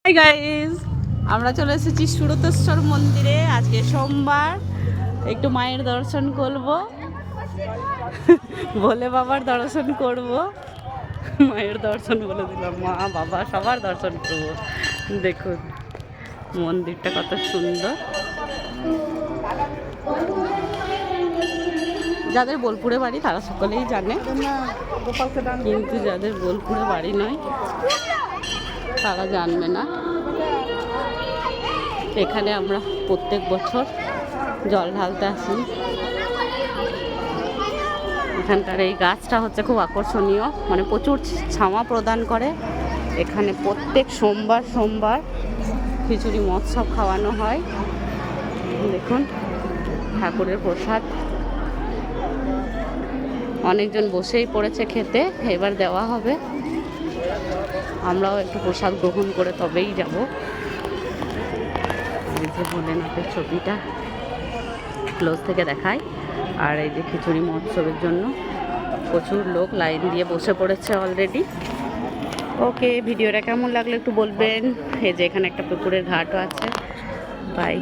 Hi guys, আমরা চলে এসেছি সুরতেশ্বর মন্দিরে। আজকে সোমবার, একটু মায়ের দর্শন করব, ভোলে বাবার দর্শন করব। মায়ের দর্শন বলে দিলাম, মা বাবা সবার দর্শন করব। দেখুন মন্দিরটা কত সুন্দর। যাদের বোলপুরে বাড়ি তারা সকলেই জানে, কিন্তু যাদের বোলপুরে বাড়ি নয় তারা জানবে না। এখানে আমরা প্রত্যেক বছর জল ঢালতে আসি। এখানকার এই গাছটা হচ্ছে খুব আকর্ষণীয়, মানে প্রচুর ছামা প্রদান করে। এখানে প্রত্যেক সোমবার সোমবার খিচুড়ি মহোৎসব খাওয়ানো হয়। দেখুন ঠাকুরের প্রসাদ, অনেকজন বসেই পড়েছে খেতে, এবার দেওয়া হবে। আমরাও একটু প্রসাদ গ্রহণ করে তবেই যাব। এই যে ভোলেনাথের ছবিটা ক্লোজ থেকে দেখায়। আর এই যে খিচুড়ি মহোৎসবের জন্য প্রচুর লোক লাইন দিয়ে বসে পড়েছে অলরেডি। ওকে, ভিডিওটা কেমন লাগলো একটু বলবেন। এই যে এখানে একটা পুকুরের ঘাটও আছে। বাই।